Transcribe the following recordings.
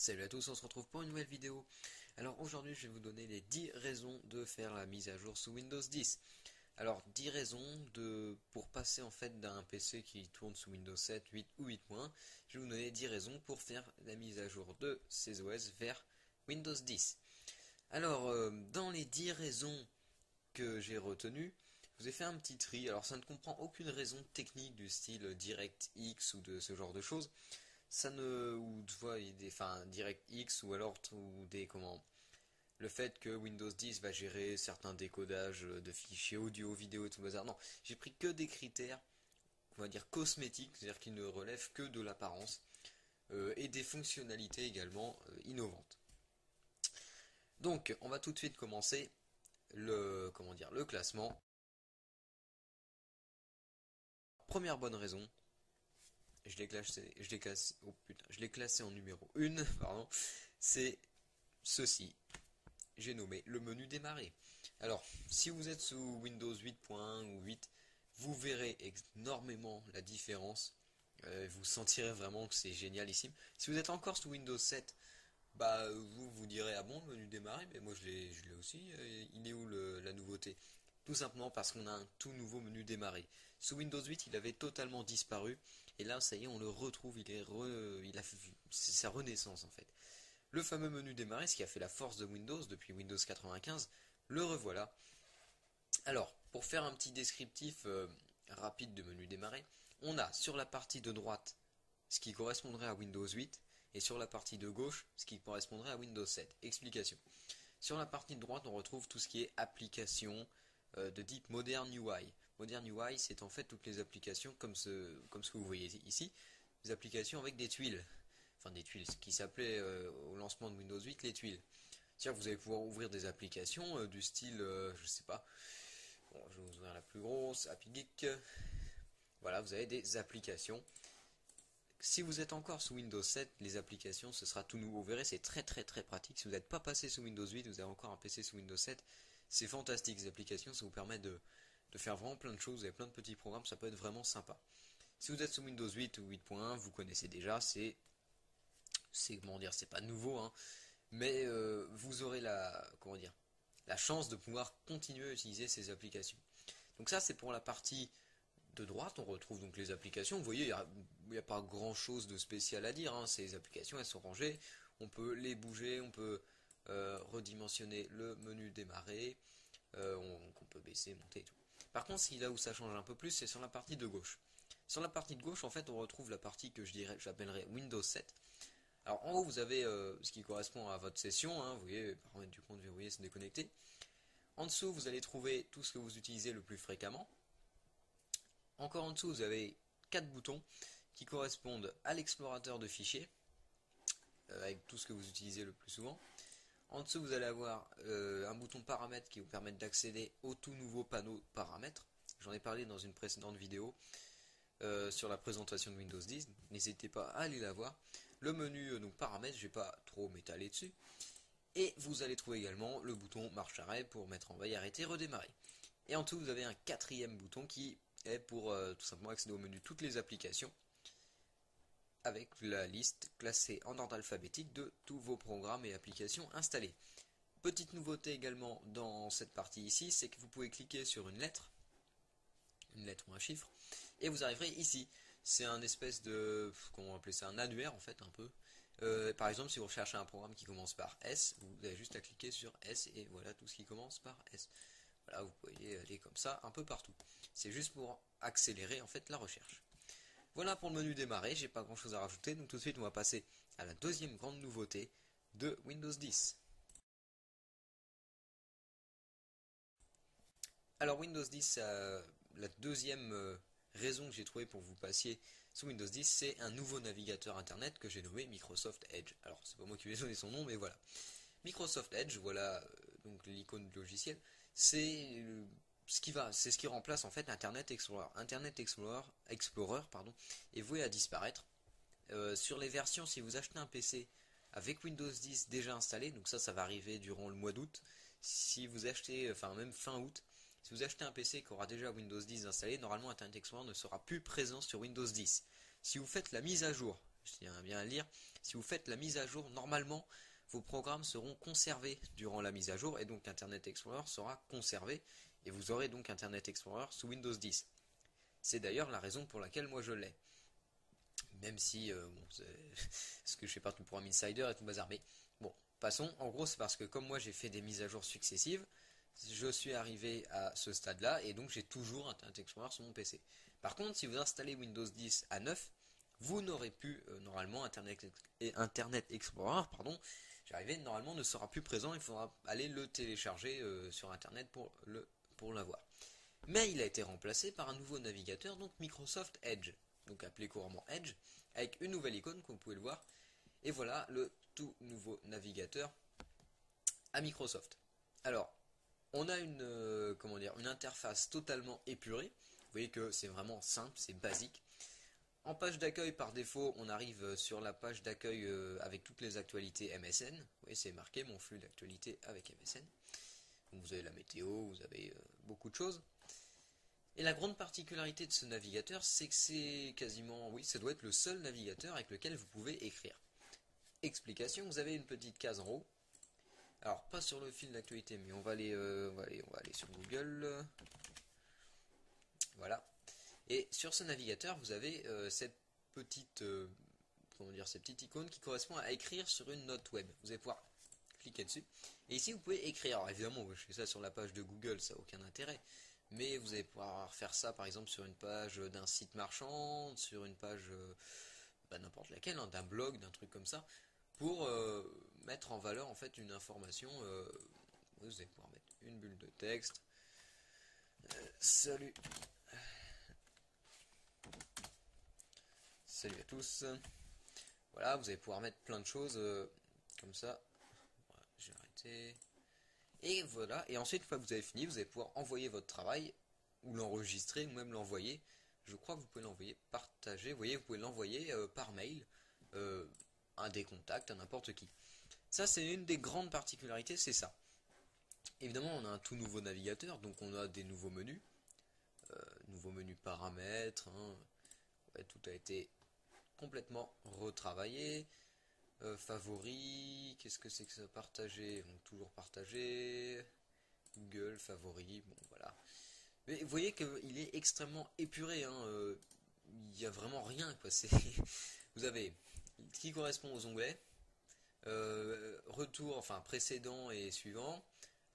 Salut à tous, on se retrouve pour une nouvelle vidéo. Alors aujourd'hui je vais vous donner les 10 raisons de faire la mise à jour sous Windows 10. Alors 10 raisons pour passer en fait d'un PC qui tourne sous Windows 7, 8 ou 8.1. Je vais vous donner 10 raisons pour faire la mise à jour de ces OS vers Windows 10. Alors dans les 10 raisons que j'ai retenues, je vous ai fait un petit tri. Alors ça ne comprend aucune raison technique du style DirectX ou de ce genre de choses. Ça ne, ou tu vois, DirectX ou alors le fait que Windows 10 va gérer certains décodages de fichiers audio, vidéo et tout le bazar. Non, j'ai pris que des critères, on va dire cosmétiques, c'est-à-dire qu'ils ne relèvent que de l'apparence et des fonctionnalités également innovantes. Donc, on va tout de suite commencer le classement. Première bonne raison, je l'ai classé en numéro 1, pardon, c'est ceci. J'ai nommé le menu démarrer. Alors, si vous êtes sous Windows 8.1 ou 8, vous verrez énormément la différence. Vous sentirez vraiment que c'est génialissime. Si vous êtes encore sous Windows 7, bah vous direz ah bon, le menu démarrer, mais moi je l'ai aussi. Il est où la nouveauté? Tout simplement parce qu'on a un tout nouveau menu démarrer. Sous Windows 8, il avait totalement disparu. Et là, ça y est, on le retrouve. C'est sa renaissance en fait. Le fameux menu démarrer, ce qui a fait la force de Windows depuis Windows 95, le revoilà. Alors, pour faire un petit descriptif rapide de menu démarrer, on a sur la partie de droite ce qui correspondrait à Windows 8 et sur la partie de gauche ce qui correspondrait à Windows 7. Explication. Sur la partie de droite, on retrouve tout ce qui est applications de type Modern UI. Modern UI, c'est en fait toutes les applications comme ce que vous voyez ici, des applications avec des tuiles. Enfin des tuiles, ce qui s'appelait au lancement de Windows 8 les tuiles. C'est-à-dire que vous allez pouvoir ouvrir des applications du style, je sais pas, bon, je vais vous ouvrir la plus grosse, Happy Geek. Voilà, vous avez des applications. Si vous êtes encore sous Windows 7, les applications, ce sera tout nouveau. Vous verrez, c'est très pratique. Si vous n'êtes pas passé sous Windows 8, vous avez encore un PC sous Windows 7, c'est fantastique. Ces applications, ça vous permet de faire vraiment plein de choses. Vous avez plein de petits programmes, ça peut être vraiment sympa. Si vous êtes sous Windows 8 ou 8.1, vous connaissez déjà, c'est comment dire, c'est pas nouveau, hein, mais vous aurez la chance de pouvoir continuer à utiliser ces applications. Donc ça, c'est pour la partie de droite. On retrouve donc les applications. Vous voyez, il n'y a pas grand chose de spécial à dire, hein. Ces applications, elles sont rangées. On peut les bouger, on peut redimensionner le menu démarrer. On peut baisser, monter et tout. Par contre, là où ça change un peu plus, c'est sur la partie de gauche. Sur la partie de gauche, en fait, on retrouve la partie que j'appellerais Windows 7. Alors en haut, vous avez ce qui correspond à votre session, hein. Vous voyez, paramètres du compte verrouillé, se déconnecter. En dessous, vous allez trouver tout ce que vous utilisez le plus fréquemment. Encore en dessous, vous avez 4 boutons qui correspondent à l'explorateur de fichiers, avec tout ce que vous utilisez le plus souvent. En dessous, vous allez avoir un bouton paramètres qui vous permet d'accéder au tout nouveau panneau paramètres. J'en ai parlé dans une précédente vidéo sur la présentation de Windows 10. N'hésitez pas à aller la voir. Le menu donc paramètres, je ne vais pas trop m'étaler dessus. Et vous allez trouver également le bouton marche arrêt pour mettre en veille, arrêter, redémarrer. Et en dessous, vous avez un quatrième bouton qui est pour tout simplement accéder au menu toutes les applications avec la liste classée en ordre alphabétique de tous vos programmes et applications installés. Petite nouveauté également dans cette partie ici, c'est que vous pouvez cliquer sur une lettre ou un chiffre, et vous arriverez ici. C'est un espèce de, comment on appelle ça, un annuaire en fait un peu. Par exemple, si vous recherchez un programme qui commence par S, vous avez juste à cliquer sur S et voilà tout ce qui commence par S. Voilà, vous pouvez aller comme ça un peu partout. C'est juste pour accélérer en fait la recherche. Voilà pour le menu démarrer, j'ai pas grand chose à rajouter, donc tout de suite on va passer à la deuxième grande nouveauté de Windows 10. Alors Windows 10, la deuxième raison que j'ai trouvé pour que vous passiez sous Windows 10, c'est un nouveau navigateur internet que j'ai nommé Microsoft Edge. Alors c'est pas moi qui vais donner son nom, mais voilà. Microsoft Edge, voilà donc l'icône du logiciel, c'est ce qui remplace en fait Internet Explorer. Internet Explorer, pardon, est voué à disparaître. Sur les versions, si vous achetez un PC avec Windows 10 déjà installé, donc ça va arriver durant le mois d'août. Si vous achetez, enfin même fin août, si vous achetez un PC qui aura déjà Windows 10 installé, normalement Internet Explorer ne sera plus présent sur Windows 10. Si vous faites la mise à jour je tiens bien à le lire, si vous faites la mise à jour, normalement, vos programmes seront conservés durant la mise à jour, et donc Internet Explorer sera conservé, et vous aurez donc Internet Explorer sous Windows 10. C'est d'ailleurs la raison pour laquelle moi je l'ai. Même si, bon, ce que je fais pas tout pour un insider et tout bazar, mais bon, passons. En gros, c'est parce que comme moi j'ai fait des mises à jour successives, je suis arrivé à ce stade-là, et donc j'ai toujours Internet Explorer sur mon PC. Par contre, si vous installez Windows 10 à 9, vous n'aurez plus normalement Internet Explorer, pardon, j'arrivais, normalement ne sera plus présent, il faudra aller le télécharger sur Internet pour l'avoir. Mais il a été remplacé par un nouveau navigateur, donc Microsoft Edge, donc appelé couramment Edge, avec une nouvelle icône comme vous pouvez le voir. Et voilà le tout nouveau navigateur à Microsoft. Alors, on a une interface totalement épurée. Vous voyez que c'est vraiment simple, c'est basique. En page d'accueil, par défaut, on arrive sur la page d'accueil avec toutes les actualités MSN. Vous voyez, c'est marqué mon flux d'actualité avec MSN. Donc vous avez la météo, vous avez beaucoup de choses. Et la grande particularité de ce navigateur, c'est que c'est quasiment, oui, ça doit être le seul navigateur avec lequel vous pouvez écrire. Explication, vous avez une petite case en haut. Alors, pas sur le fil d'actualité, mais on va aller sur Google. Voilà. Et sur ce navigateur, vous avez cette petite icône qui correspond à écrire sur une note web. Vous allez pouvoir cliquer dessus. Et ici, vous pouvez écrire. Alors évidemment, je fais ça sur la page de Google, ça n'a aucun intérêt. Mais vous allez pouvoir faire ça, par exemple, sur une page d'un site marchand, sur une page n'importe laquelle, hein, d'un blog, d'un truc comme ça, pour mettre en valeur en fait une information. Vous allez pouvoir mettre une bulle de texte. Salut à tous. Voilà, vous allez pouvoir mettre plein de choses comme ça. Voilà, j'ai arrêté. Et voilà, et ensuite, une fois que vous avez fini, vous allez pouvoir envoyer votre travail, ou l'enregistrer, ou même l'envoyer. Je crois que vous pouvez l'envoyer partager. Vous voyez, vous pouvez l'envoyer par mail à des contacts, à n'importe qui. Ça, c'est une des grandes particularités, c'est ça. Évidemment, on a un tout nouveau navigateur, donc on a des nouveaux menus. Nouveaux menus paramètres. Hein. Ouais, tout a été complètement retravaillé. Favoris, qu'est-ce que c'est que ça? Partager, donc toujours partager. Google, favoris, bon voilà. Mais vous voyez qu'il est extrêmement épuré, hein, il n'y a vraiment rien, quoi. Vous avez ce qui correspond aux onglets, retour, enfin précédent et suivant,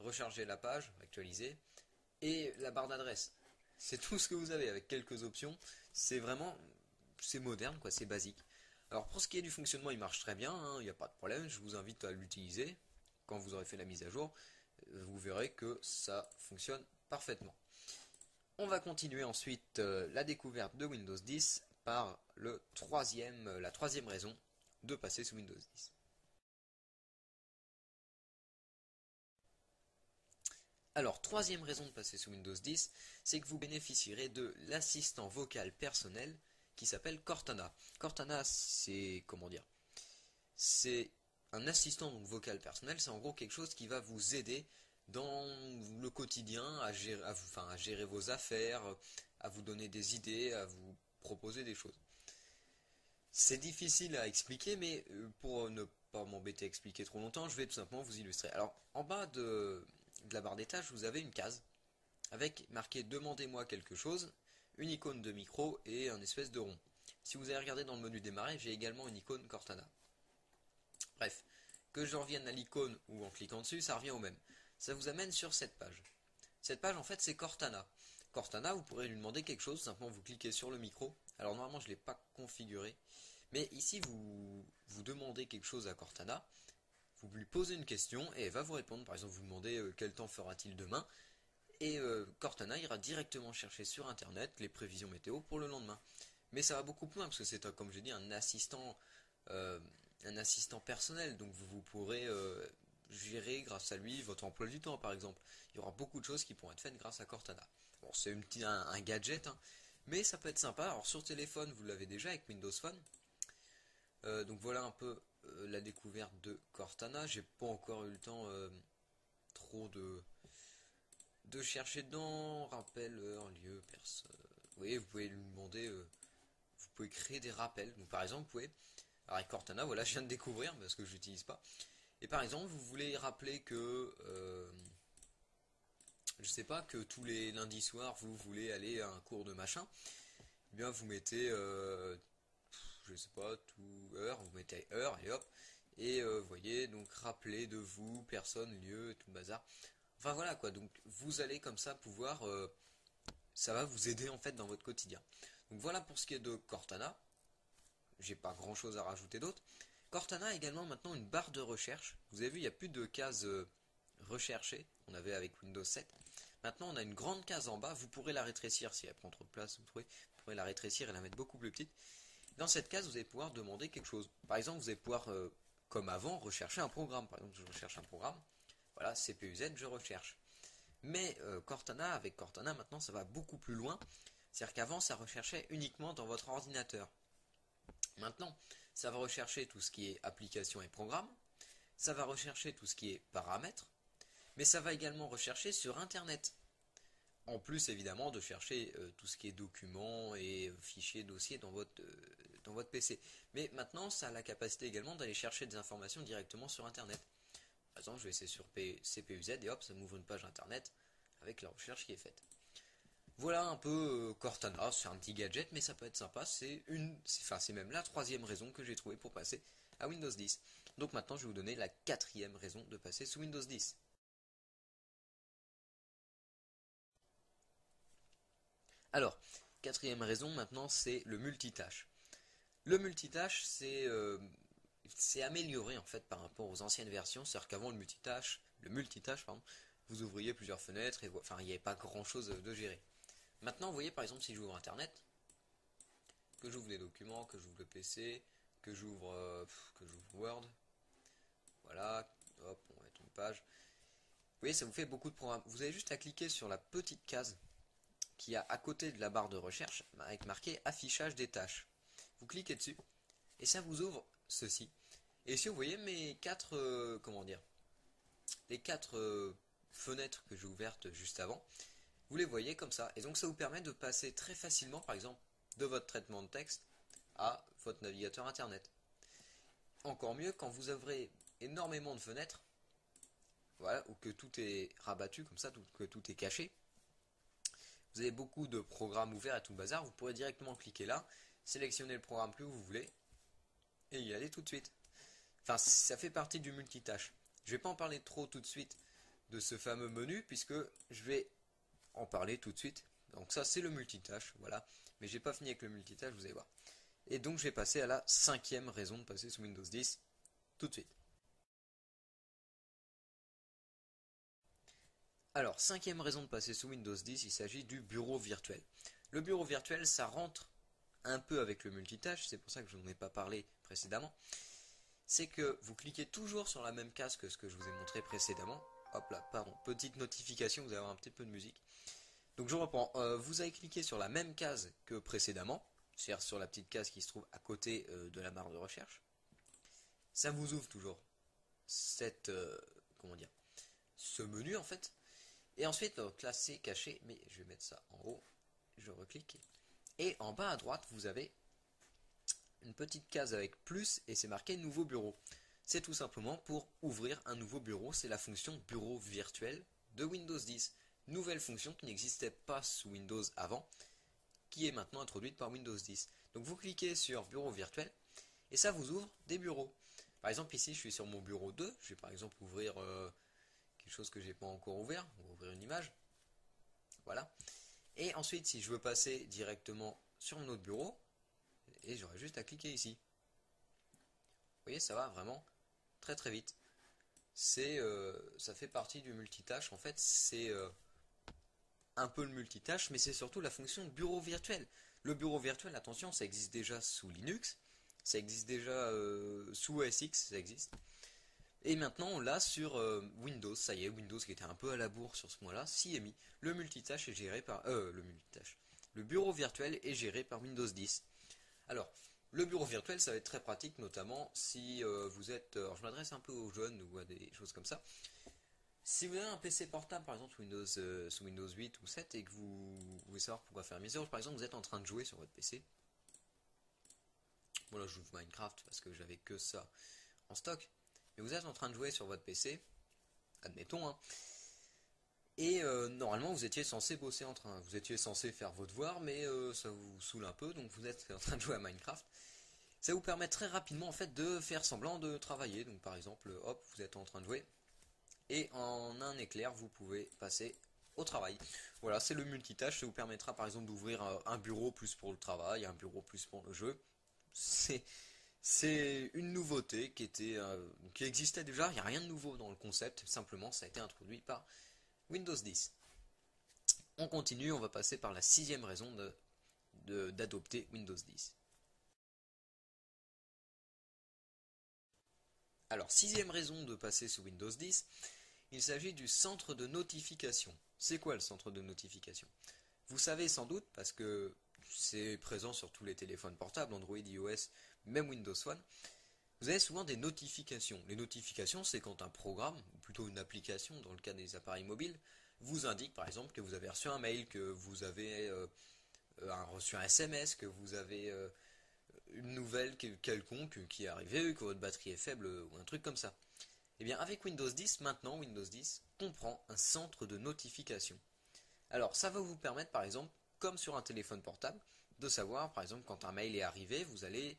recharger la page, actualiser, et la barre d'adresse. C'est tout ce que vous avez avec quelques options. C'est moderne, quoi, c'est basique. Alors pour ce qui est du fonctionnement, il marche très bien, hein, il n'y a pas de problème, je vous invite à l'utiliser. Quand vous aurez fait la mise à jour, vous verrez que ça fonctionne parfaitement. On va continuer ensuite la découverte de Windows 10 par la troisième raison de passer sous Windows 10. Alors, troisième raison de passer sous Windows 10, c'est que vous bénéficierez de l'assistant vocal personnel qui s'appelle Cortana. Cortana, c'est, comment dire, c'est un assistant donc vocal personnel, c'est en gros quelque chose qui va vous aider dans le quotidien à gérer vos affaires, à vous donner des idées, à vous proposer des choses. C'est difficile à expliquer, mais pour ne pas m'embêter à expliquer trop longtemps, je vais tout simplement vous illustrer. Alors, en bas de la barre des tâches, vous avez une case avec marqué Demandez-moi quelque chose, une icône de micro et un espèce de rond. Si vous avez regardé dans le menu démarrer, j'ai également une icône Cortana. Bref, que je revienne à l'icône ou en cliquant dessus, ça revient au même. Ça vous amène sur cette page. Cette page, en fait, c'est Cortana. Cortana, vous pourrez lui demander quelque chose, simplement vous cliquez sur le micro. Alors normalement, je ne l'ai pas configuré. Mais ici, vous demandez quelque chose à Cortana, vous lui posez une question et elle va vous répondre. Par exemple, vous demandez quel temps fera-t-il demain, et Cortana ira directement chercher sur internet les prévisions météo pour le lendemain. Mais ça va beaucoup plus loin parce que c'est, comme j'ai dit, un assistant personnel, donc vous pourrez gérer grâce à lui votre emploi du temps par exemple. Il y aura beaucoup de choses qui pourront être faites grâce à Cortana. Bon, c'est un gadget, hein, mais ça peut être sympa. Alors sur téléphone, vous l'avez déjà avec Windows Phone. Donc voilà un peu la découverte de Cortana. J'ai pas encore eu le temps trop de chercher dedans. Rappel, heure, lieu, personne. Vous voyez, vous pouvez lui demander, vous pouvez créer des rappels. Donc par exemple, vous pouvez Alors avec Cortana, voilà, je viens de découvrir parce que je l'utilise pas. Et par exemple, vous voulez rappeler que, je sais pas, que tous les lundis soirs, vous voulez aller à un cours de machin, eh bien vous mettez, je sais pas, tout heure, vous mettez heure et hop, et vous voyez, donc rappeler de vous, personne, lieu, tout le bazar. Enfin voilà quoi, donc vous allez comme ça pouvoir, ça va vous aider en fait dans votre quotidien. Donc voilà pour ce qui est de Cortana. J'ai pas grand chose à rajouter d'autre. Cortana a également maintenant une barre de recherche. Vous avez vu, il n'y a plus de cases recherchées. On avait avec Windows 7. Maintenant, on a une grande case en bas. Vous pourrez la rétrécir si elle prend trop de place. Vous pourrez la rétrécir et la mettre beaucoup plus petite. Dans cette case, vous allez pouvoir demander quelque chose. Par exemple, vous allez pouvoir, comme avant, rechercher un programme. Par exemple, je recherche un programme. Voilà, CPUZ, je recherche. Mais Cortana, avec Cortana, maintenant, ça va beaucoup plus loin. C'est-à-dire qu'avant, ça recherchait uniquement dans votre ordinateur. Maintenant, ça va rechercher tout ce qui est application et programme, ça va rechercher tout ce qui est paramètres, mais ça va également rechercher sur Internet. En plus, évidemment, de chercher tout ce qui est documents et fichiers, dossiers dans votre PC. Mais maintenant, ça a la capacité également d'aller chercher des informations directement sur Internet. Par exemple, je vais essayer sur CPUZ et hop, ça m'ouvre une page Internet avec la recherche qui est faite. Voilà un peu Cortana, c'est un petit gadget, mais ça peut être sympa. C'est même la troisième raison que j'ai trouvée pour passer à Windows 10. Donc maintenant, je vais vous donner la quatrième raison de passer sous Windows 10. Alors, quatrième raison maintenant, c'est le multitâche. Le multitâche, c'est amélioré en fait par rapport aux anciennes versions. C'est-à-dire qu'avant le multitâche, pardon, vous ouvriez plusieurs fenêtres et enfin, il n'y avait pas grand-chose de gérer. Maintenant, vous voyez par exemple si j'ouvre Internet, que j'ouvre les documents, que j'ouvre le PC, que j'ouvre Word, voilà, hop, on va mettre une page. Vous voyez, ça vous fait beaucoup de programmes. Vous avez juste à cliquer sur la petite case qui a à côté de la barre de recherche avec marqué affichage des tâches. Vous cliquez dessus et ça vous ouvre ceci. Et si vous voyez mes quatre, les quatre fenêtres que j'ai ouvertes juste avant, vous les voyez comme ça. Et donc ça vous permet de passer très facilement, par exemple, de votre traitement de texte à votre navigateur internet. Encore mieux quand vous ouvrez énormément de fenêtres, voilà, ou que tout est rabattu comme ça, que tout est caché. Vous avez beaucoup de programmes ouverts et tout le bazar, vous pourrez directement cliquer là, sélectionner le programme que vous voulez et y aller tout de suite. Enfin, ça fait partie du multitâche. Je ne vais pas en parler trop tout de suite de ce fameux menu puisque je vais en parler tout de suite. Donc ça c'est le multitâche, voilà. Mais j'ai pas fini avec le multitâche, vous allez voir. Et donc je vais passer à la cinquième raison de passer sous Windows 10 tout de suite. Alors, cinquième raison de passer sous Windows 10, il s'agit du bureau virtuel. Le bureau virtuel, ça rentre un peu avec le multitâche, c'est pour ça que je n'en ai pas parlé précédemment. C'est que vous cliquez toujours sur la même case que ce que je vous ai montré précédemment. Hop là, pardon, petite notification, vous allez avoir un petit peu de musique. Donc je reprends, vous avez cliqué sur la même case que précédemment, c'est-à-dire sur la petite case qui se trouve à côté de la barre de recherche. Ça vous ouvre toujours cette, ce menu en fait. Et ensuite, donc là c'est caché, mais je vais mettre ça en haut, je reclique. Et en bas à droite, vous avez une petite case avec plus et c'est marqué nouveau bureau. C'est tout simplement pour ouvrir un nouveau bureau, c'est la fonction bureau virtuel de Windows 10. Nouvelle fonction qui n'existait pas sous Windows avant, qui est maintenant introduite par Windows 10. Donc vous cliquez sur bureau virtuel et ça vous ouvre des bureaux. Par exemple ici je suis sur mon bureau 2, je vais par exemple ouvrir quelque chose que j'ai pas encore ouvert, on va ouvrir une image. Voilà. Et ensuite si je veux passer directement sur mon autre bureau, et j'aurai juste à cliquer ici. Vous voyez, ça va vraiment très très vite. Ça fait partie du multitâche. En fait, c'est un peu le multitâche, mais c'est surtout la fonction bureau virtuel. Le bureau virtuel, attention, ça existe déjà sous Linux, ça existe déjà sous OS X, ça existe. Et maintenant, on l'a sur Windows. Ça y est, Windows qui était un peu à la bourre sur ce mois-là, s'y est mis. Le multitâche est géré par le bureau virtuel est géré par Windows 10. Alors, le bureau virtuel, ça va être très pratique, notamment si vous êtes... alors, je m'adresse un peu aux jeunes ou à des choses comme ça. Si vous avez un PC portable, par exemple sous Windows 8 ou 7, et que vous voulez savoir pourquoi faire une mise à jour, par exemple, vous êtes en train de jouer sur votre PC, Voilà, je joue Minecraft parce que j'avais que ça en stock. Mais vous êtes en train de jouer sur votre PC, admettons, hein, et normalement vous étiez censé bosser en train, vous étiez censé faire vos devoirs, mais ça vous saoule un peu, donc vous êtes en train de jouer à Minecraft. Ça vous permet très rapidement en fait de faire semblant de travailler. Donc par exemple, hop, vous êtes en train de jouer, et en un éclair vous pouvez passer au travail. Voilà, c'est le multitâche, ça vous permettra par exemple d'ouvrir un bureau plus pour le travail, un bureau plus pour le jeu. C'est une nouveauté qui existait déjà, il n'y a rien de nouveau dans le concept, simplement ça a été introduit par Windows 10. On continue, on va passer par la sixième raison d'adopter Windows 10. Alors, sixième raison de passer sous Windows 10, il s'agit du centre de notification. C'est quoi le centre de notification? Vous savez sans doute, parce que c'est présent sur tous les téléphones portables, Android, iOS, même Windows Phone, vous avez souvent des notifications. Les notifications, c'est quand un programme, ou plutôt une application dans le cas des appareils mobiles, vous indique par exemple que vous avez reçu un mail, que vous avez reçu un SMS, que vous avez une nouvelle quelconque qui est arrivée, que votre batterie est faible ou un truc comme ça. Et bien avec Windows 10, maintenant Windows 10 comprend un centre de notification. Alors ça va vous permettre par exemple, comme sur un téléphone portable, de savoir par exemple quand un mail est arrivé, vous allez,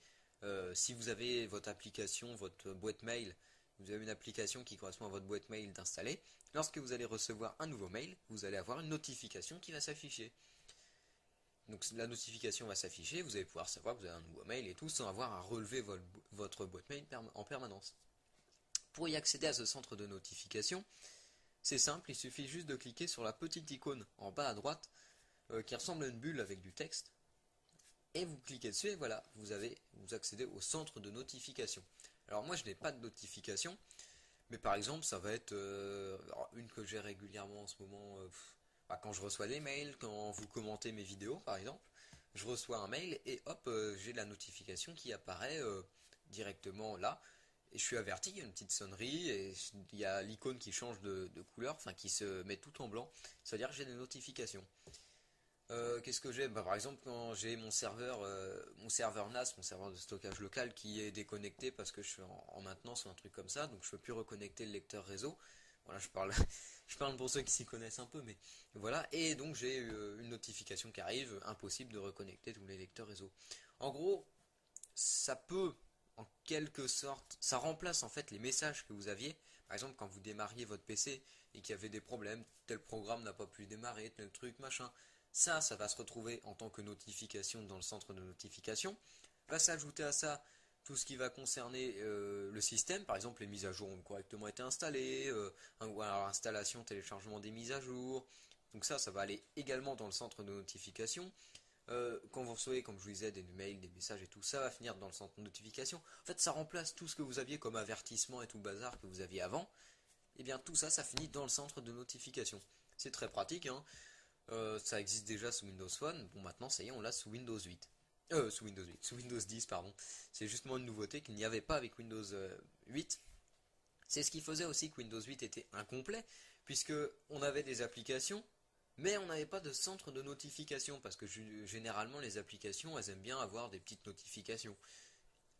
si vous avez votre application, votre boîte mail, vous avez une application qui correspond à votre boîte mail d'installer, lorsque vous allez recevoir un nouveau mail, vous allez avoir une notification qui va s'afficher. Donc la notification va s'afficher, vous allez pouvoir savoir que vous avez un nouveau mail et tout sans avoir à relever votre boîte mail en permanence. Pour y accéder à ce centre de notification, c'est simple, il suffit juste de cliquer sur la petite icône en bas à droite qui ressemble à une bulle avec du texte. Et vous cliquez dessus et voilà, vous accédez au centre de notification. Alors moi je n'ai pas de notification, mais par exemple ça va être une que j'ai régulièrement en ce moment, quand je reçois des mails, quand vous commentez mes vidéos par exemple, je reçois un mail et hop, j'ai la notification qui apparaît directement là. Et je suis averti, il y a une petite sonnerie et il y a l'icône qui change de couleur, enfin qui se met tout en blanc. Ça veut dire que j'ai des notifications. Qu'est-ce que j'ai? Par exemple, quand j'ai mon serveur NAS, mon serveur de stockage local, qui est déconnecté parce que je suis en maintenance ou un truc comme ça, donc je ne peux plus reconnecter le lecteur réseau. Voilà, je parle pour ceux qui s'y connaissent un peu, mais voilà. Et donc j'ai une notification qui arrive, impossible de reconnecter tous les lecteurs réseau. En gros, ça peut, en quelque sorte, ça remplace en fait les messages que vous aviez. Par exemple, quand vous démarriez votre PC et qu'il y avait des problèmes, tel programme n'a pas pu démarrer, tel truc, machin. Ça va se retrouver en tant que notification dans le centre de notification. Va s'ajouter à ça tout ce qui va concerner le système. Par exemple, les mises à jour ont correctement été installées, ou alors installation, téléchargement des mises à jour. Donc ça va aller également dans le centre de notification. Quand vous recevez, comme je vous disais, des mails, des messages et tout, ça va finir dans le centre de notification. En fait, ça remplace tout ce que vous aviez comme avertissement et tout le bazar que vous aviez avant. Et bien tout ça, ça finit dans le centre de notification. C'est très pratique, hein. Ça existe déjà sous Windows Phone. Bon, maintenant, ça y est, on l'a sous Windows 8. Sous Windows 10, pardon. C'est justement une nouveauté qu'il n'y avait pas avec Windows 8. C'est ce qui faisait aussi que Windows 8 était incomplet, puisque on avait des applications, mais on n'avait pas de centre de notification, parce que généralement les applications, elles aiment bien avoir des petites notifications.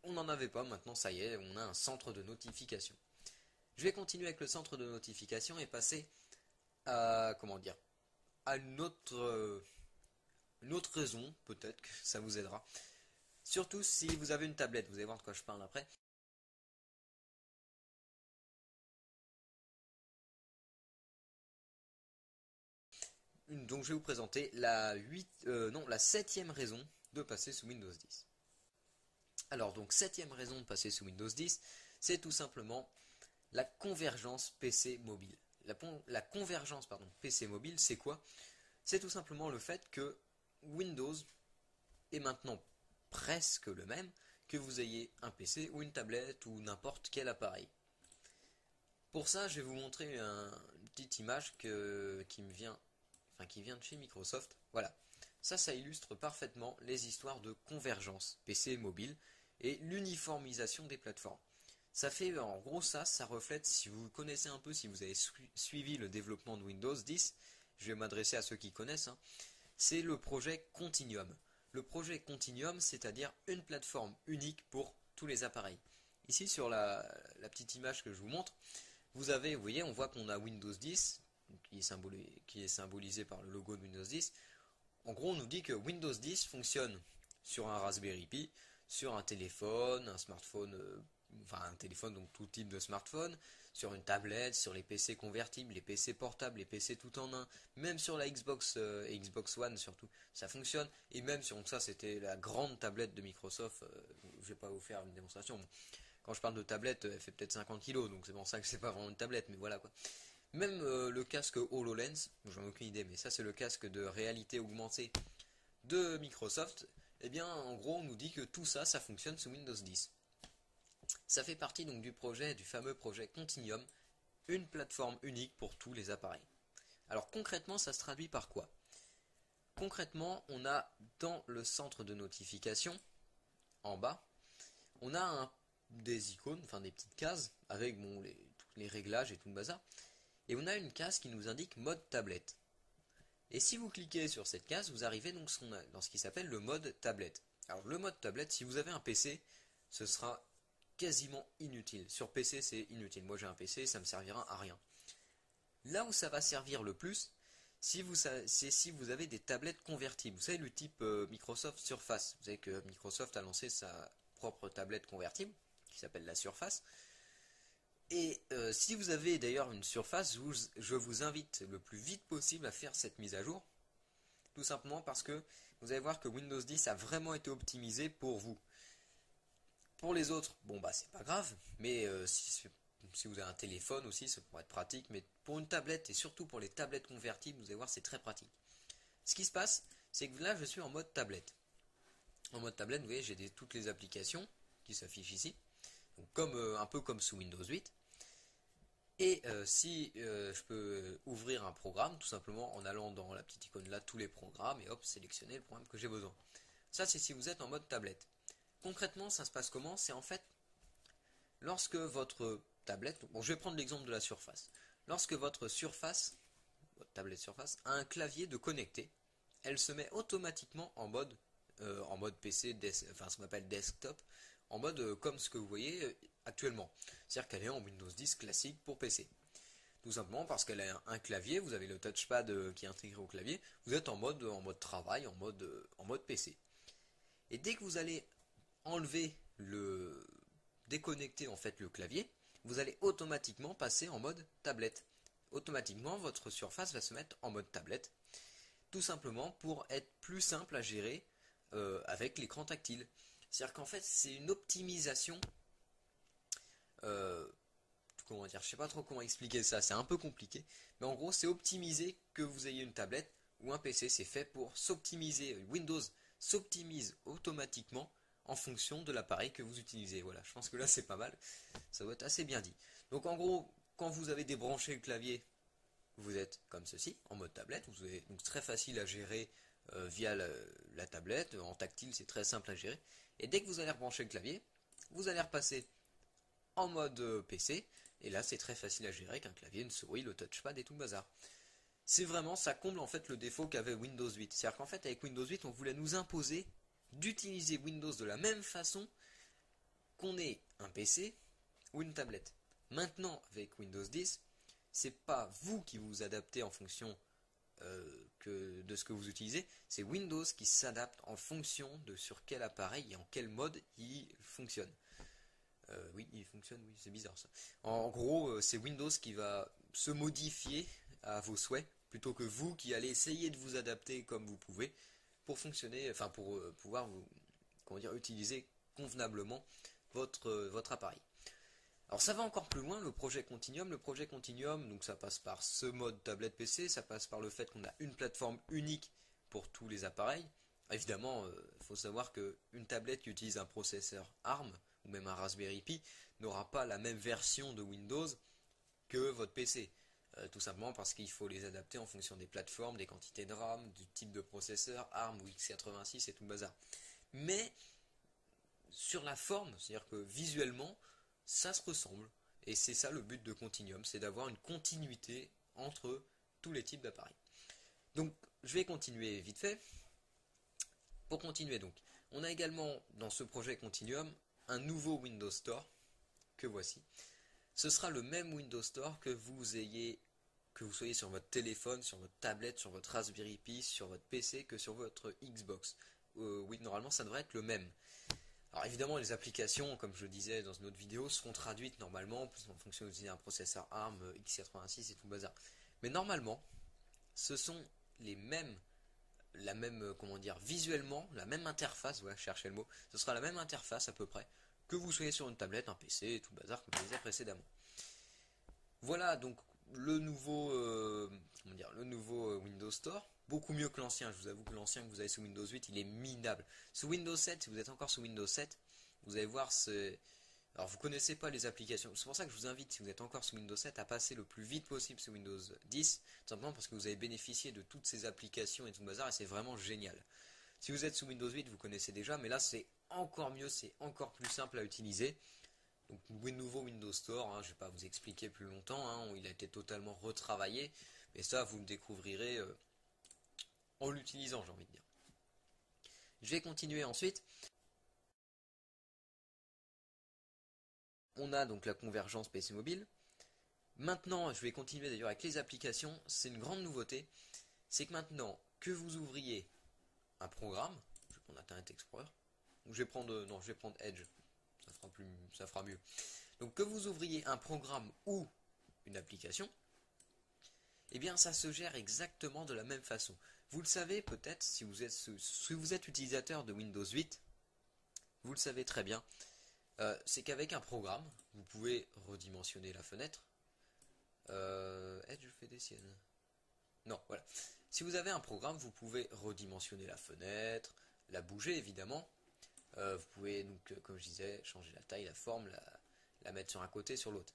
On n'en avait pas, maintenant ça y est, on a un centre de notification. Je vais continuer avec le centre de notification et passer à, comment dire, à une autre raison, peut-être que ça vous aidera. Surtout si vous avez une tablette, vous allez voir de quoi je parle après. Donc je vais vous présenter la septième raison de passer sous Windows 10. Alors donc septième raison de passer sous Windows 10, c'est tout simplement la convergence PC mobile. La convergence PC mobile, c'est quoi? C'est tout simplement le fait que Windows est maintenant presque le même que vous ayez un PC ou une tablette ou n'importe quel appareil. Pour ça, je vais vous montrer une petite image qui vient de chez Microsoft. Voilà. Ça illustre parfaitement les histoires de convergence PC et mobile et l'uniformisation des plateformes. Ça fait, en gros, ça reflète, si vous connaissez un peu, si vous avez suivi le développement de Windows 10, je vais m'adresser à ceux qui connaissent, hein, c'est le projet Continuum. le projet Continuum, c'est-à-dire une plateforme unique pour tous les appareils. Ici sur la petite image que je vous montre, vous voyez, on voit qu'on a Windows 10, qui est symbolisé par le logo de Windows 10. En gros, on nous dit que Windows 10 fonctionne sur un Raspberry Pi, sur un téléphone, un smartphone, enfin un téléphone, donc tout type de smartphone, sur une tablette, sur les PC convertibles, les PC portables, les PC tout en un, même sur la Xbox et Xbox One surtout, ça fonctionne, et même sur, donc ça c'était la grande tablette de Microsoft, je vais pas vous faire une démonstration, bon, quand je parle de tablette, elle fait peut-être 50 kg, donc c'est pour ça que c'est pas vraiment une tablette, mais voilà quoi. Même le casque HoloLens, j'en ai aucune idée, mais ça c'est le casque de réalité augmentée de Microsoft, eh bien en gros on nous dit que tout ça, ça fonctionne sous Windows 10. Ça fait partie donc du fameux projet Continuum, une plateforme unique pour tous les appareils. Alors concrètement, ça se traduit par quoi? Concrètement, on a dans le centre de notification, en bas, on a des icônes, enfin des petites cases, avec bon, tous les réglages et tout le bazar. Et on a une case qui nous indique mode tablette. Et si vous cliquez sur cette case, vous arrivez donc dans ce qui s'appelle le mode tablette. Alors le mode tablette, si vous avez un PC, ce sera quasiment inutile. Sur PC, c'est inutile. Moi j'ai un PC, ça me servira à rien. Là où ça va servir le plus, c'est si vous avez des tablettes convertibles. Vous savez le type Microsoft Surface. Vous savez que Microsoft a lancé sa propre tablette convertible, qui s'appelle la Surface. Et si vous avez d'ailleurs une Surface, je vous invite le plus vite possible à faire cette mise à jour. Tout simplement parce que vous allez voir que Windows 10 a vraiment été optimisé pour vous. Pour les autres, bon bah c'est pas grave, mais si vous avez un téléphone aussi, ça pourrait être pratique, mais pour une tablette, et surtout pour les tablettes convertibles, vous allez voir c'est très pratique. Ce qui se passe, c'est que là je suis en mode tablette. En mode tablette, vous voyez, j'ai toutes les applications qui s'affichent ici, donc un peu comme sous Windows 8. Et si je peux ouvrir un programme, tout simplement en allant dans la petite icône là, tous les programmes, et hop, sélectionner le programme que j'ai besoin. Ça c'est si vous êtes en mode tablette. Concrètement, ça se passe comment? C'est en fait, lorsque votre tablette, bon je vais prendre l'exemple de la Surface. Lorsque votre tablette Surface, a un clavier de connecté, elle se met automatiquement en mode PC, enfin ce qu'on appelle desktop, en mode comme ce que vous voyez actuellement. C'est-à-dire qu'elle est en Windows 10 classique pour PC. Tout simplement parce qu'elle a un clavier, vous avez le touchpad qui est intégré au clavier, vous êtes en mode travail, en mode PC. Et dès que vous allez déconnecter en fait le clavier, vous allez automatiquement passer en mode tablette. Automatiquement, votre Surface va se mettre en mode tablette, tout simplement pour être plus simple à gérer avec l'écran tactile. C'est-à-dire qu'en fait, c'est une optimisation. Comment dire, je sais pas trop comment expliquer ça, c'est un peu compliqué, mais en gros, c'est optimisé que vous ayez une tablette ou un PC, c'est fait pour s'optimiser. Windows s'optimise automatiquement en fonction de l'appareil que vous utilisez. Voilà, je pense que là c'est pas mal, ça doit être assez bien dit. Donc en gros, quand vous avez débranché le clavier, vous êtes comme ceci, en mode tablette, vous avez donc très facile à gérer via la tablette, en tactile c'est très simple à gérer, et dès que vous allez rebrancher le clavier, vous allez repasser en mode PC, et là c'est très facile à gérer avec un clavier, une souris, le touchpad et tout le bazar. C'est vraiment, ça comble en fait le défaut qu'avait Windows 8. C'est-à-dire qu'en fait avec Windows 8 on voulait nous imposer d'utiliser Windows de la même façon qu'on ait un PC ou une tablette. Maintenant avec Windows 10, c'est pas vous qui vous adaptez en fonction de ce que vous utilisez, c'est Windows qui s'adapte en fonction de sur quel appareil et en quel mode il fonctionne. Oui, il fonctionne, oui, c'est bizarre ça. En gros, c'est Windows qui va se modifier à vos souhaits, plutôt que vous qui allez essayer de vous adapter comme vous pouvez pour fonctionner, enfin pour pouvoir utiliser convenablement votre appareil. Alors ça va encore plus loin, le projet Continuum. Le projet Continuum, donc ça passe par ce mode tablette PC, ça passe par le fait qu'on a une plateforme unique pour tous les appareils. Évidemment, il faut savoir qu'une tablette qui utilise un processeur ARM, ou même un Raspberry Pi, n'aura pas la même version de Windows que votre PC. Tout simplement parce qu'il faut les adapter en fonction des plateformes, des quantités de RAM, du type de processeur, ARM ou x86 et tout le bazar. Mais sur la forme, c'est-à-dire que visuellement, ça se ressemble. Et c'est ça le but de Continuum, c'est d'avoir une continuité entre tous les types d'appareils. Donc je vais continuer vite fait. Pour continuer donc, on a également dans ce projet Continuum un nouveau Windows Store que voici. Ce sera le même Windows Store que vous soyez sur votre téléphone, sur votre tablette, sur votre Raspberry Pi, sur votre PC, que sur votre Xbox. Oui, normalement ça devrait être le même. Alors évidemment les applications, comme je le disais dans une autre vidéo, seront traduites normalement en fonction d'un processeur ARM, x86 et tout le bazar. Mais normalement, ce sont les mêmes, comment dire, visuellement, la même interface, ouais, cherchez le mot, ce sera la même interface à peu près, que vous soyez sur une tablette, un PC et tout le bazar comme je disais précédemment. Voilà donc le nouveau, Windows Store, beaucoup mieux que l'ancien. Je vous avoue que l'ancien que vous avez sous Windows 8, il est minable. Sous Windows 7, si vous êtes encore sous Windows 7, vous allez voir alors vous connaissez pas les applications. C'est pour ça que je vous invite, si vous êtes encore sous Windows 7, à passer le plus vite possible sous Windows 10, tout simplement parce que vous avez bénéficié de toutes ces applications et tout le bazar, et c'est vraiment génial. Si vous êtes sous Windows 8, vous connaissez déjà, mais là c'est encore mieux, c'est encore plus simple à utiliser. Donc nouveau Windows Store, je ne vais pas vous expliquer plus longtemps, il a été totalement retravaillé, mais ça vous le découvrirez en l'utilisant, j'ai envie de dire. Je vais continuer ensuite. On a donc la convergence PC mobile. Maintenant, je vais continuer d'ailleurs avec les applications, c'est une grande nouveauté, c'est que maintenant que vous ouvriez un programme, je vais prendre Internet Explorer, ou je vais prendre Edge, ça fera mieux. Donc que vous ouvriez un programme ou une application, eh bien ça se gère exactement de la même façon. Vous le savez peut-être, si vous êtes utilisateur de Windows 8, vous le savez très bien, c'est qu'avec un programme, vous pouvez redimensionner la fenêtre. Edge fait des siennes. Non, voilà. Si vous avez un programme, vous pouvez redimensionner la fenêtre, la bouger évidemment. Vous pouvez donc, comme je disais, changer la taille, la forme, la mettre sur un côté, sur l'autre.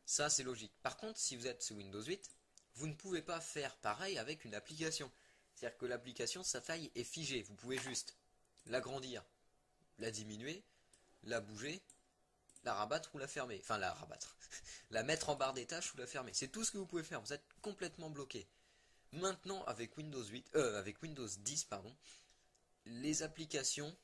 Ça, c'est logique. Par contre, si vous êtes sous Windows 8, vous ne pouvez pas faire pareil avec une application. C'est-à-dire que l'application, sa taille est figée. Vous pouvez juste l'agrandir, la diminuer, la bouger, la rabattre ou la fermer. Enfin, la rabattre. La mettre en barre des tâches ou la fermer. C'est tout ce que vous pouvez faire. Vous êtes complètement bloqué. Maintenant, avec Windows 10, les applications,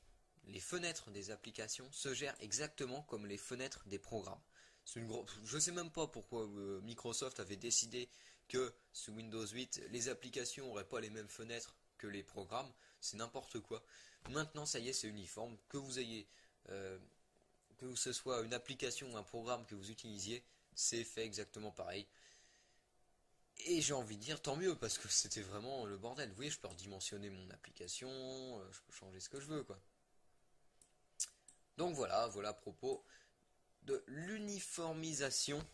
les fenêtres des applications se gèrent exactement comme les fenêtres des programmes. Je ne sais même pas pourquoi Microsoft avait décidé que sous Windows 8, les applications n'auraient pas les mêmes fenêtres que les programmes. C'est n'importe quoi. Maintenant, ça y est, c'est uniforme. Que ce soit une application ou un programme que vous utilisiez, c'est fait exactement pareil. Et j'ai envie de dire tant mieux, parce que c'était vraiment le bordel. Vous voyez, je peux redimensionner mon application, je peux changer ce que je veux, quoi. Donc voilà à propos de l'uniformisation,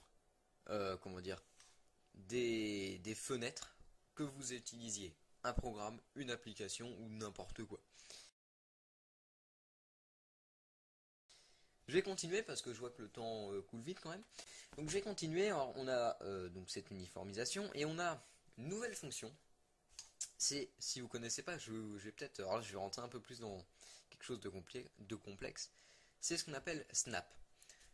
des fenêtres que vous utilisiez. Un programme, une application ou n'importe quoi. Je vais continuer parce que je vois que le temps coule vite quand même. Donc je vais continuer. Alors, on a donc cette uniformisation et on a une nouvelle fonction. C'est, si vous connaissez pas, je vais rentrer un peu plus dans quelque chose de complexe. C'est ce qu'on appelle Snap.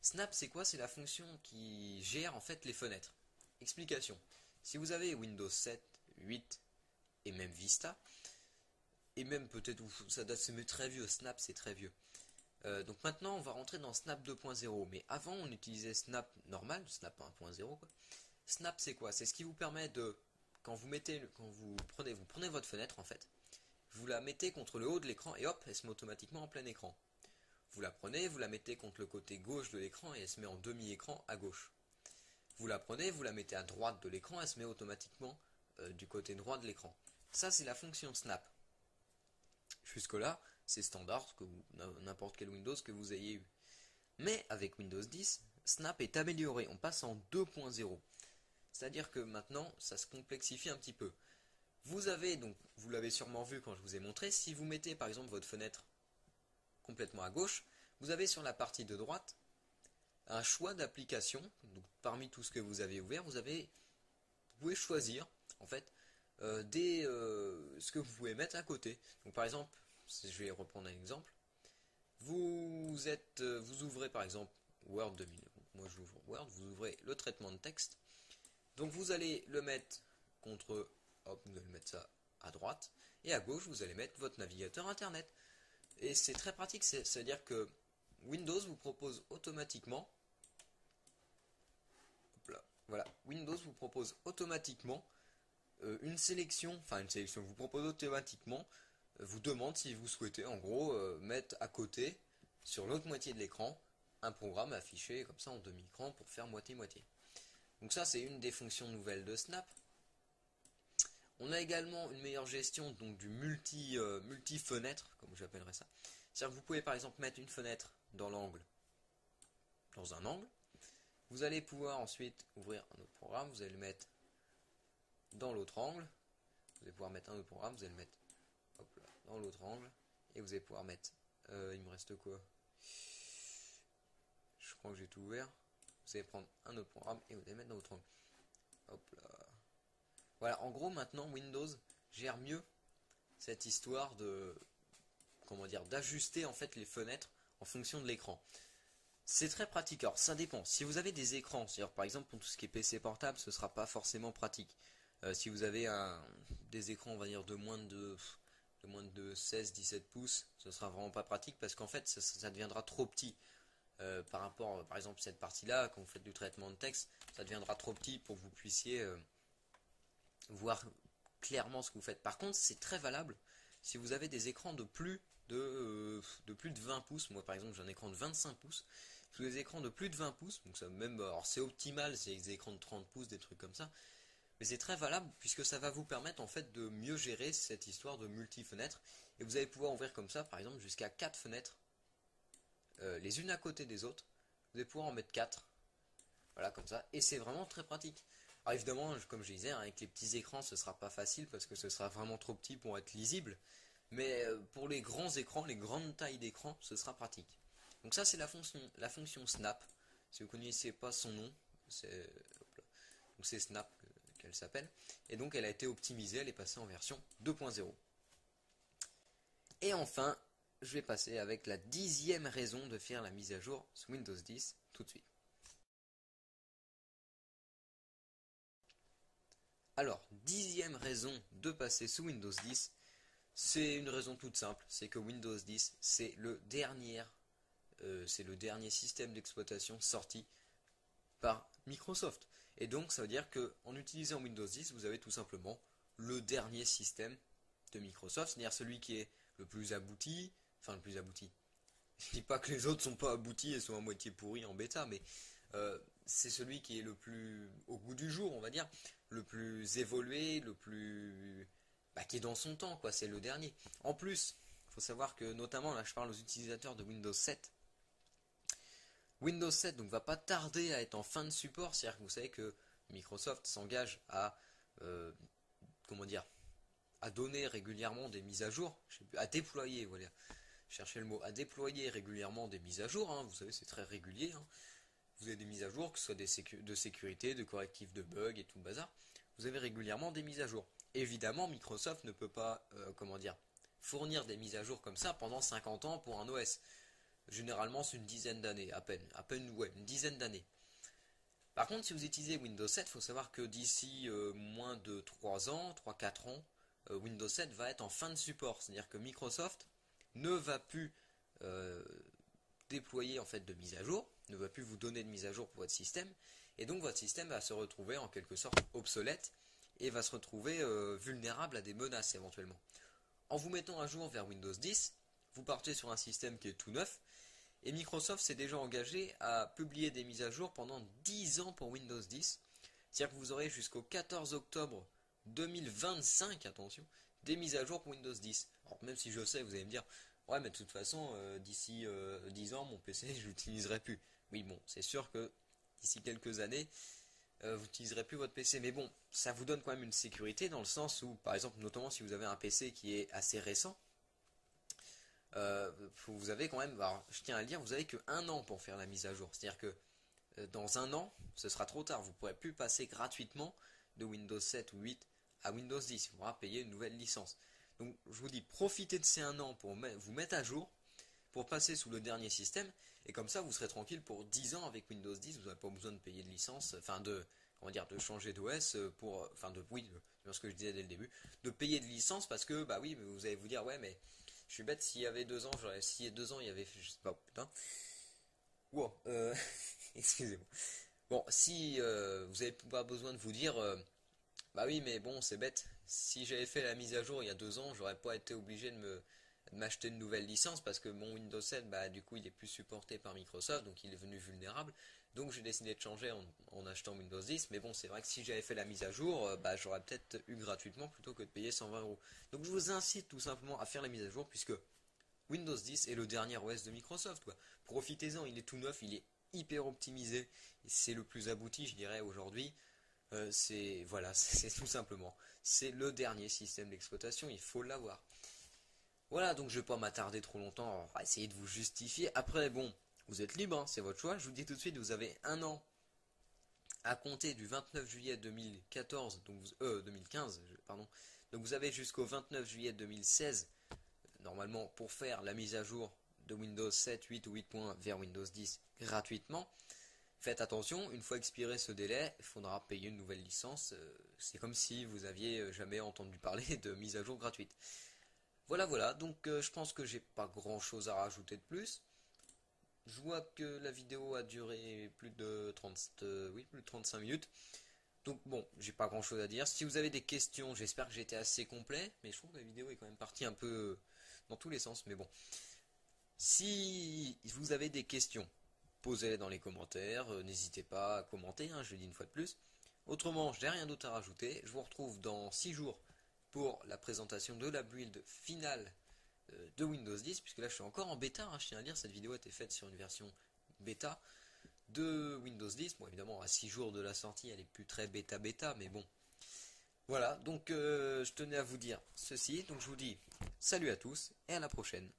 Snap, c'est quoi? C'est la fonction qui gère en fait les fenêtres. Explication. Si vous avez Windows 7, 8 et même Vista, et même peut-être, ça date, c'est très vieux, Snap c'est très vieux. Donc maintenant on va rentrer dans Snap 2.0, mais avant on utilisait Snap normal, Snap 1.0 quoi. Snap c'est quoi? C'est ce qui vous permet de, quand vous prenez votre fenêtre en fait, vous la mettez contre le haut de l'écran et hop, elle se met automatiquement en plein écran. Vous la prenez, vous la mettez contre le côté gauche de l'écran et elle se met en demi-écran à gauche. Vous la prenez, vous la mettez à droite de l'écran, elle se met automatiquement du côté droit de l'écran. Ça c'est la fonction Snap. Jusque là, c'est standard, n'importe quel Windows que vous ayez eu. Mais avec Windows 10, Snap est amélioré, on passe en 2.0. C'est-à-dire que maintenant, ça se complexifie un petit peu. Vous avez donc, vous l'avez sûrement vu quand je vous ai montré, si vous mettez par exemple votre fenêtre complètement à gauche, vous avez sur la partie de droite un choix d'applications. Donc parmi tout ce que vous avez ouvert, vous pouvez choisir en fait ce que vous pouvez mettre à côté. Donc par exemple, je vais reprendre un exemple. Vous ouvrez par exemple Word 2000. Moi j'ouvre Word, vous ouvrez le traitement de texte. Donc vous allez le mettre contre, hop, vous allez mettre ça à droite, et à gauche vous allez mettre votre navigateur internet. Et c'est très pratique, c'est-à-dire que Windows vous propose automatiquement, voilà, Windows vous propose automatiquement une sélection, vous propose automatiquement, vous demande si vous souhaitez en gros mettre à côté, sur l'autre moitié de l'écran, un programme affiché comme ça en demi-écran pour faire moitié-moitié. Donc ça c'est une des fonctions nouvelles de Snap. On a également une meilleure gestion donc du multi-fenêtre, comme j'appellerais ça. C'est-à-dire que vous pouvez par exemple mettre une fenêtre dans l'angle, dans un angle. Vous allez pouvoir ensuite ouvrir un autre programme, vous allez le mettre dans l'autre angle. Vous allez pouvoir mettre un autre programme, vous allez le mettre hop là, dans l'autre angle. Et vous allez pouvoir mettre, il me reste quoi? Je crois que j'ai tout ouvert. Vous allez prendre un autre programme et vous allez mettre dans l'autre angle. Hop là. Voilà, en gros maintenant Windows gère mieux cette histoire de, comment dire, d'ajuster en fait les fenêtres en fonction de l'écran. C'est très pratique. Alors ça dépend. Si vous avez des écrans, c'est-à-dire par exemple pour tout ce qui est PC portable, ce sera pas forcément pratique. Si vous avez des écrans, on va dire de moins de 16-17 pouces, ce sera vraiment pas pratique parce qu'en fait ça deviendra trop petit. Par rapport, par exemple cette partie-là, quand vous faites du traitement de texte, ça deviendra trop petit pour que vous puissiez voir clairement ce que vous faites. Par contre, c'est très valable si vous avez des écrans de plus de 20 pouces. Moi par exemple j'ai un écran de 25 pouces. Tous les écrans de plus de 20 pouces, donc ça même, alors c'est optimal, c'est des écrans de 30 pouces, des trucs comme ça. Mais c'est très valable puisque ça va vous permettre en fait de mieux gérer cette histoire de multi-fenêtres. Et vous allez pouvoir ouvrir comme ça par exemple jusqu'à 4 fenêtres, les unes à côté des autres. Vous allez pouvoir en mettre 4. Voilà comme ça. Et c'est vraiment très pratique. Alors évidemment, comme je disais, hein, avec les petits écrans ce sera pas facile parce que ce sera vraiment trop petit pour être lisible. Mais pour les grands écrans, les grandes tailles d'écran, ce sera pratique. Donc ça c'est la fonction Snap. Si vous ne connaissez pas son nom, c'est Snap qu'elle s'appelle. Et donc elle a été optimisée, elle est passée en version 2.0. Et enfin, je vais passer avec la 10e raison de faire la mise à jour sous Windows 10 tout de suite. Alors, 10e raison de passer sous Windows 10, c'est une raison toute simple, c'est que Windows 10 c'est le dernier système d'exploitation sorti par Microsoft. Et donc ça veut dire qu'en utilisant Windows 10, vous avez tout simplement le dernier système de Microsoft, c'est-à-dire celui qui est le plus abouti, enfin le plus abouti. Je dis pas que les autres sont pas aboutis et sont à moitié pourris en bêta, mais c'est celui qui est le plus au goût du jour, on va dire, le plus évolué, le plus qui est dans son temps, quoi. C'est le dernier. En plus, il faut savoir que notamment là, je parle aux utilisateurs de Windows 7. Windows 7 donc va pas tarder à être en fin de support, c'est-à-dire que vous savez que Microsoft s'engage à comment dire, à donner régulièrement des mises à jour, à déployer, voilà, cherchez le mot, à déployer régulièrement des mises à jour, hein, vous savez c'est très régulier, hein. Vous avez des mises à jour, que ce soit de sécurité, de correctifs de bugs et tout le bazar, vous avez régulièrement des mises à jour. Évidemment Microsoft ne peut pas, comment dire, fournir des mises à jour comme ça pendant 50 ans pour un OS. Généralement c'est une dizaine d'années, à peine ouais, une dizaine d'années. Par contre si vous utilisez Windows 7, il faut savoir que d'ici moins de 3 ans, 3-4 ans, Windows 7 va être en fin de support. C'est-à-dire que Microsoft ne va plus déployer en fait de mise à jour, ne va plus vous donner de mise à jour pour votre système, et donc votre système va se retrouver en quelque sorte obsolète et va se retrouver vulnérable à des menaces éventuellement. En vous mettant à jour vers Windows 10, vous partez sur un système qui est tout neuf, et Microsoft s'est déjà engagé à publier des mises à jour pendant 10 ans pour Windows 10. C'est-à-dire que vous aurez jusqu'au 14 octobre 2025, attention, des mises à jour pour Windows 10. Alors même si je sais, vous allez me dire, ouais mais de toute façon, d'ici 10 ans, mon PC, je l'utiliserai plus. Oui bon, c'est sûr que d'ici quelques années, vous n'utiliserez plus votre PC. Mais bon, ça vous donne quand même une sécurité dans le sens où, par exemple, notamment si vous avez un PC qui est assez récent, vous avez quand même, alors, je tiens à le dire, vous avez que 1 an pour faire la mise à jour. C'est-à-dire que dans 1 an, ce sera trop tard. Vous ne pourrez plus passer gratuitement de Windows 7 ou 8 à Windows 10. Il faudra payer une nouvelle licence. Donc je vous dis, profitez de ces 1 an pour vous mettre à jour, pour passer sous le dernier système. Et comme ça, vous serez tranquille pour 10 ans avec Windows 10. Vous n'aurez pas besoin de payer de licence, enfin on va dire, de changer d'OS pour, enfin de, oui, c'est ce que je disais dès le début, de payer de licence parce que, bah oui, vous allez vous dire, ouais, mais je suis bête, s'il y avait 2 ans, s'il y a 2 ans, il y avait, je sais pas, putain, wow, excusez-moi. Bon, si vous n'avez pas besoin de vous dire, bah oui, mais bon, c'est bête. Si j'avais fait la mise à jour il y a 2 ans, j'aurais pas été obligé de m'acheter une nouvelle licence parce que mon Windows 7, bah du coup, il est plus supporté par Microsoft, donc il est devenu vulnérable. Donc j'ai décidé de changer en achetant Windows 10. Mais bon, c'est vrai que si j'avais fait la mise à jour, bah j'aurais peut-être eu gratuitement plutôt que de payer 120 €. Donc je vous incite tout simplement à faire la mise à jour puisque Windows 10 est le dernier OS de Microsoft, quoi. Profitez-en, il est tout neuf, il est hyper optimisé, c'est le plus abouti, je dirais, aujourd'hui. C'est voilà, c'est tout simplement, c'est le dernier système d'exploitation, il faut l'avoir. Voilà, donc je vais pas m'attarder trop longtemps à essayer de vous justifier. Après, bon, vous êtes libre, hein, c'est votre choix. Je vous dis tout de suite, vous avez un an à compter du 29 juillet 2014, donc 2015, pardon. Donc vous avez jusqu'au 29 juillet 2016 normalement pour faire la mise à jour de Windows 7, 8 ou 8. Vers Windows 10 gratuitement. Faites attention, une fois expiré ce délai, il faudra payer une nouvelle licence. C'est comme si vous aviez jamais entendu parler de mise à jour gratuite. Voilà, voilà, donc je pense que j'ai pas grand chose à rajouter de plus. Je vois que la vidéo a duré plus de 35 minutes. Donc bon, j'ai pas grand chose à dire. Si vous avez des questions, j'espère que j'ai été assez complet. Mais je trouve que la vidéo est quand même partie un peu dans tous les sens. Mais bon, si vous avez des questions, posez-les dans les commentaires. N'hésitez pas à commenter, hein, je le dis une fois de plus. Autrement, je n'ai rien d'autre à rajouter. Je vous retrouve dans 6 jours pour la présentation de la build finale de Windows 10. Puisque là, je suis encore en bêta. Hein, je tiens à dire, cette vidéo a été faite sur une version bêta de Windows 10. Bon, évidemment, à 6 jours de la sortie, elle est plus très bêta, mais bon. Voilà, donc je tenais à vous dire ceci. Donc je vous dis salut à tous et à la prochaine.